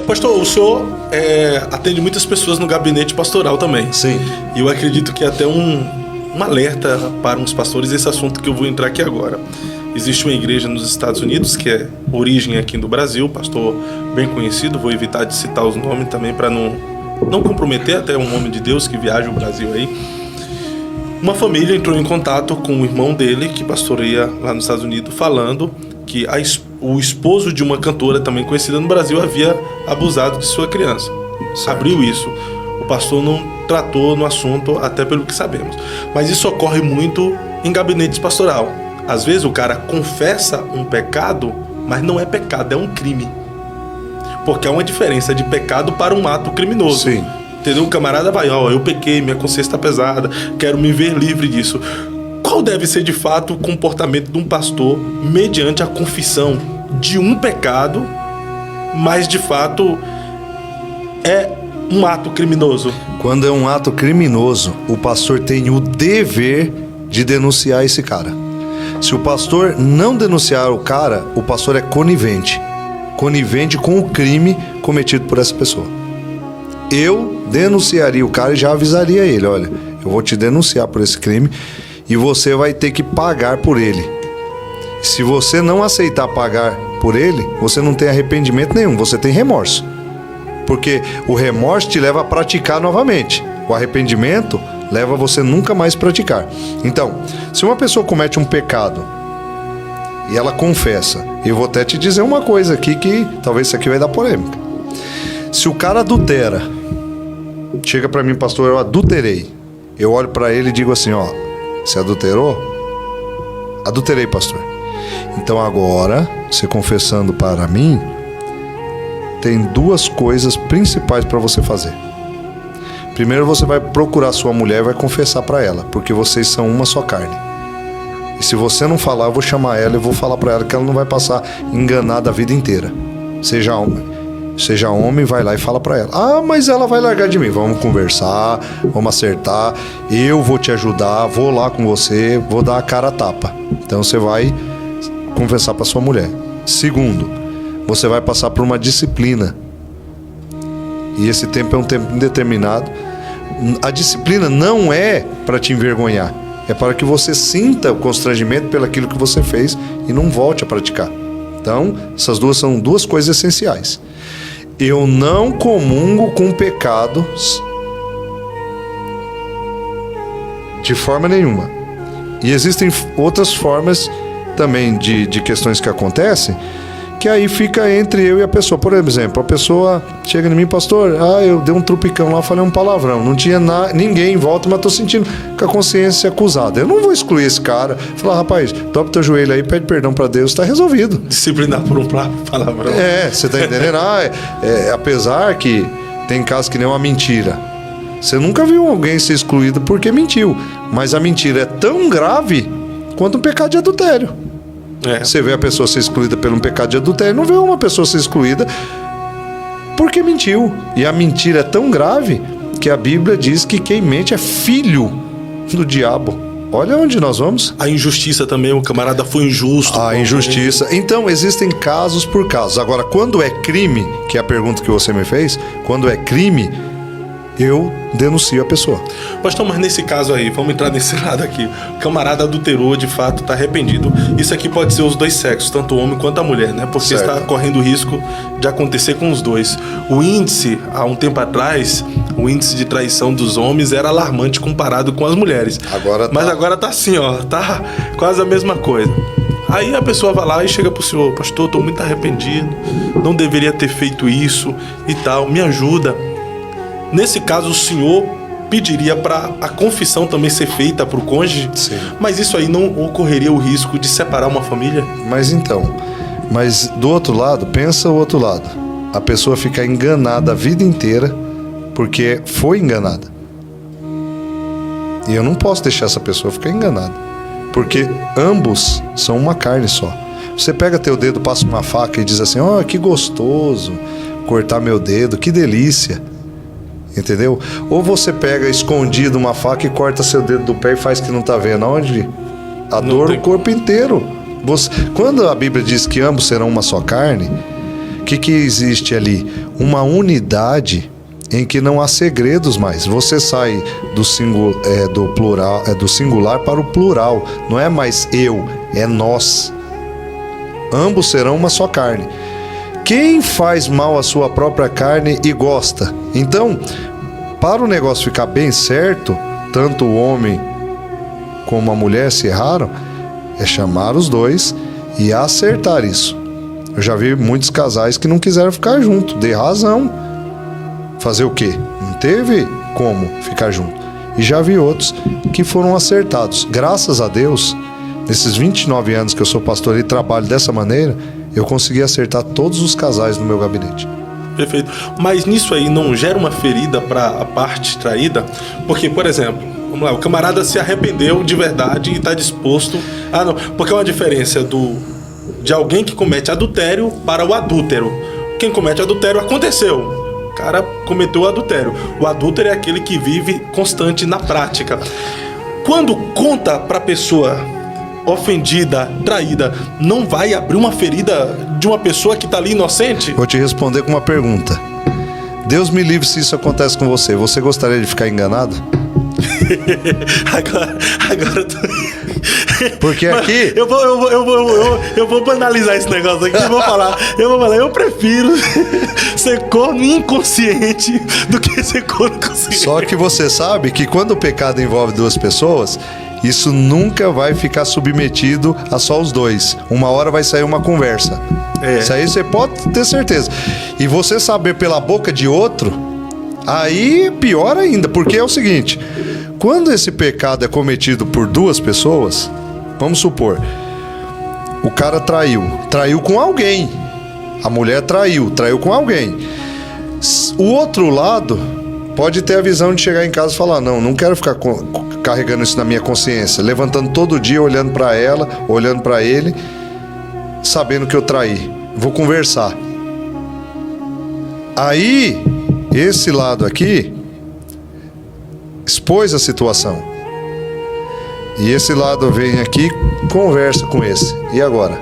Pastor, o senhor atende muitas pessoas no gabinete pastoral também. Sim. E eu acredito que até um alerta para uns pastores esse assunto que eu vou entrar aqui agora. Existe uma igreja nos Estados Unidos, que é origem aqui do Brasil, pastor bem conhecido, vou evitar de citar os nomes também para não comprometer até um homem de Deus que viaja o Brasil aí. Uma família entrou em contato com o irmão dele, que pastoreia lá nos Estados Unidos, falando que o esposo de uma cantora também conhecida no Brasil havia abusado de sua criança. Certo. Abriu isso. O pastor não tratou no assunto, até pelo que sabemos. Mas isso ocorre muito em gabinetes pastoral. Às vezes o cara confessa um pecado, mas não é pecado, é um crime. Porque há uma diferença de pecado para um ato criminoso. Sim. Entendeu? O camarada vai, eu pequei, minha consciência está pesada, quero me ver livre disso. Qual deve ser de fato o comportamento de um pastor mediante a confissão de um pecado, mas de fato é um ato criminoso? Quando é um ato criminoso, o pastor tem o dever de denunciar esse cara. Se o pastor não denunciar o cara, o pastor é conivente com o crime cometido por essa pessoa. Eu denunciaria o cara e já avisaria ele: olha, eu vou te denunciar por esse crime e você vai ter que pagar por ele. Se você não aceitar pagar por ele, você não tem arrependimento nenhum, você tem remorso. Porque o remorso te leva a praticar novamente. O arrependimento leva você nunca mais praticar. Então, se uma pessoa comete um pecado e ela confessa, eu vou até te dizer uma coisa aqui que talvez isso aqui vai dar polêmica. Se o cara adultera, chega pra mim: pastor, eu adulterei. Eu olho pra ele e digo assim: você adulterou? Adulterei, pastor. Então agora, você confessando para mim, tem duas coisas principais para você fazer. Primeiro, você vai procurar sua mulher e vai confessar para ela, porque vocês são uma só carne. E se você não falar, eu vou chamar ela e vou falar para ela que ela não vai passar enganada a vida inteira. Seja homem, vai lá e fala para ela: mas ela vai largar de mim. Vamos conversar, vamos acertar, eu vou te ajudar, vou lá com você, vou dar a cara a tapa. Então você vai confessar para sua mulher. Segundo, você vai passar por uma disciplina. E esse tempo é um tempo indeterminado. A disciplina não é para te envergonhar, é para que você sinta o constrangimento pelaquilo que você fez e não volte a praticar. Então, essas duas são duas coisas essenciais. Eu não comungo com pecados de forma nenhuma. E existem outras formas também de questões que acontecem, que aí fica entre eu e a pessoa. Por exemplo, a pessoa chega em mim: pastor, eu dei um trupicão lá, falei um palavrão, não tinha ninguém em volta, mas tô sentindo com a consciência acusada. Eu não vou excluir esse cara, falar: rapaz, dobra teu joelho aí, pede perdão pra Deus, tá resolvido. Disciplinar por um palavrão. Você tá entendendo? Apesar que tem casos que nem uma mentira. Você nunca viu alguém ser excluído porque mentiu, mas a mentira é tão grave quanto um pecado de adultério. Você vê a pessoa ser excluída por um pecado de adultério, não vê uma pessoa ser excluída porque mentiu. E a mentira é tão grave que a Bíblia diz que quem mente é filho do diabo. Olha onde nós vamos. A injustiça também, o camarada foi injusto. A injustiça. Então, existem casos por casos. Agora, quando é crime, que é a pergunta que você me fez, quando é crime, eu denuncio a pessoa. Pastor, mas nesse caso aí, vamos entrar nesse lado aqui. O camarada adulterou, de fato, está arrependido. Isso aqui pode ser os dois sexos, tanto o homem quanto a mulher, né? Porque está correndo o risco de acontecer com os dois. O índice, há um tempo atrás, o índice de traição dos homens era alarmante comparado com as mulheres. Mas agora tá assim, tá quase a mesma coisa. Aí a pessoa vai lá e chega pro senhor: pastor, estou muito arrependido, não deveria ter feito isso e tal, me ajuda. Nesse caso, o senhor pediria para a confissão também ser feita para o cônjuge? Sim. Mas isso aí não ocorreria o risco de separar uma família? Mas do outro lado, pensa o outro lado. A pessoa fica enganada a vida inteira porque foi enganada. E eu não posso deixar essa pessoa ficar enganada, porque ambos são uma carne só. Você pega teu dedo, passa uma faca e diz assim: que gostoso cortar meu dedo, que delícia. Entendeu? Ou você pega escondido uma faca e corta seu dedo do pé e faz que não tá vendo. Onde? A dor no corpo inteiro. Quando a Bíblia diz que ambos serão uma só carne, O que existe ali? Uma unidade em que não há segredos mais. Você sai do singular para o plural. Não é mais eu, é nós. Ambos serão uma só carne. Quem faz mal à sua própria carne e gosta? Então, para o negócio ficar bem certo, tanto o homem como a mulher se erraram, é chamar os dois e acertar isso. Eu já vi muitos casais que não quiseram ficar junto, de razão. Fazer o quê? Não teve como ficar junto. E já vi outros que foram acertados. Graças a Deus, nesses 29 anos que eu sou pastor e trabalho dessa maneira, eu consegui acertar todos os casais no meu gabinete. Perfeito. Mas nisso aí não gera uma ferida para a parte traída? Porque, por exemplo, vamos lá, o camarada se arrependeu de verdade e está disposto... Ah, não, porque é uma diferença de alguém que comete adultério para o adúltero. Quem comete adultério aconteceu. O cara cometeu o adultério. O adúltero é aquele que vive constante na prática. Quando conta para a pessoa ofendida, traída, não vai abrir uma ferida de uma pessoa que está ali inocente? Vou te responder com uma pergunta. Deus me livre se isso acontece com você. Você gostaria de ficar enganado? Agora eu tô... Porque aqui... Eu vou banalizar esse negócio aqui. Eu prefiro ser corno inconsciente do que ser corno consciente. Só que você sabe que quando o pecado envolve duas pessoas, isso nunca vai ficar submetido a só os dois. Uma hora vai sair uma conversa. Isso aí você pode ter certeza. E você saber pela boca de outro, aí pior ainda. Porque é o seguinte, quando esse pecado é cometido por duas pessoas, vamos supor, o cara traiu com alguém. A mulher traiu com alguém. O outro lado pode ter a visão de chegar em casa e falar, não quero ficar carregando isso na minha consciência, levantando todo dia, olhando para ela, olhando para ele, sabendo que eu traí. Vou conversar. Aí, esse lado aqui expôs a situação. E esse lado vem aqui, conversa com esse. E agora?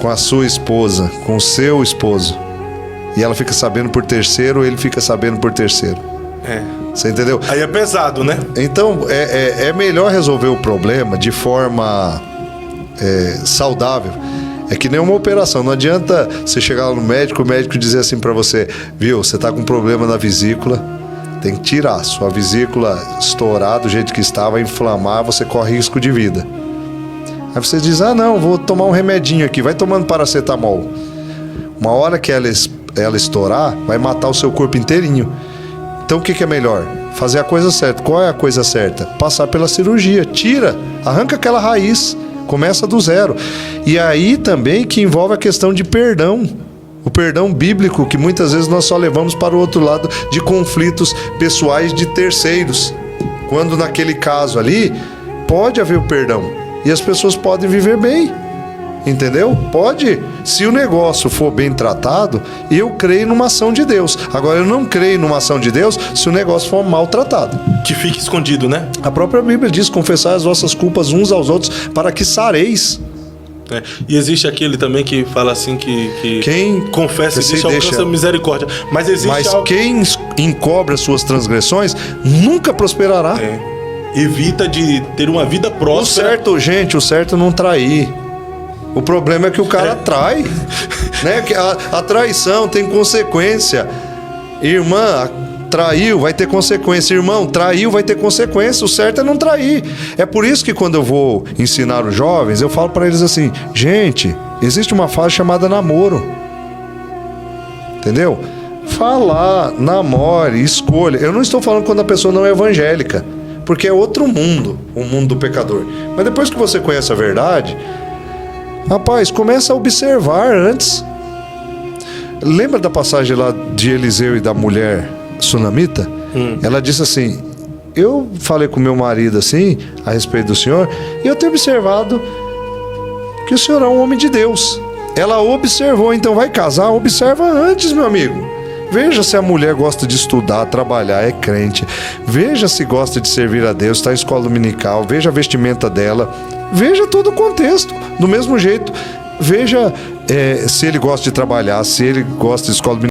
Com a sua esposa, com o seu esposo. E ela fica sabendo por terceiro, ele fica sabendo por terceiro. Você entendeu? Aí é pesado, né? Então, é melhor resolver o problema de forma saudável. É que nem uma operação. Não adianta você chegar lá no médico, o médico dizer assim pra você, viu, você tá com problema na vesícula, tem que tirar. Sua vesícula estourar do jeito que estava, inflamar, você corre risco de vida. Aí você diz, não, vou tomar um remedinho aqui, vai tomando paracetamol. Uma hora que ela estourar, vai matar o seu corpo inteirinho. Então o que é melhor? Fazer a coisa certa. Qual é a coisa certa? Passar pela cirurgia. Tira, arranca aquela raiz, começa do zero. E aí também que envolve a questão de perdão. O perdão bíblico, que muitas vezes nós só levamos para o outro lado de conflitos pessoais de terceiros. Quando naquele caso ali, pode haver o perdão. E as pessoas podem viver bem. Entendeu? Pode. Se o negócio for bem tratado, eu creio numa ação de Deus. Agora, eu não creio numa ação de Deus se o negócio for maltratado. Que fique escondido, né? A própria Bíblia diz, confessai as vossas culpas uns aos outros para que sareis. E existe aquele também que fala assim que quem confessa e deixa alcança misericórdia. Mas quem encobre as suas transgressões nunca prosperará. Evita de ter uma vida próspera. O certo não trair. O problema é que o cara trai, né? Que a traição tem consequência. Irmã, traiu, vai ter consequência. Irmão, traiu, vai ter consequência. O certo é não trair. É por isso que quando eu vou ensinar os jovens, eu falo para eles assim, gente, existe uma fase chamada namoro. Entendeu? Falar, namore, escolha. Eu não estou falando quando a pessoa não é evangélica, porque é outro mundo, o mundo do pecador. Mas depois que você conhece a verdade, rapaz, começa a observar antes. Lembra da passagem lá de Eliseu e da mulher sunamita? Ela disse assim, eu falei com meu marido assim, a respeito do senhor, e eu tenho observado que o senhor é um homem de Deus. Ela observou, então vai casar, observa antes, meu amigo. Veja se a mulher gosta de estudar, trabalhar, é crente. Veja se gosta de servir a Deus, está em escola dominical. Veja a vestimenta dela. Veja todo o contexto. Do mesmo jeito, veja se ele gosta de trabalhar, se ele gosta de escola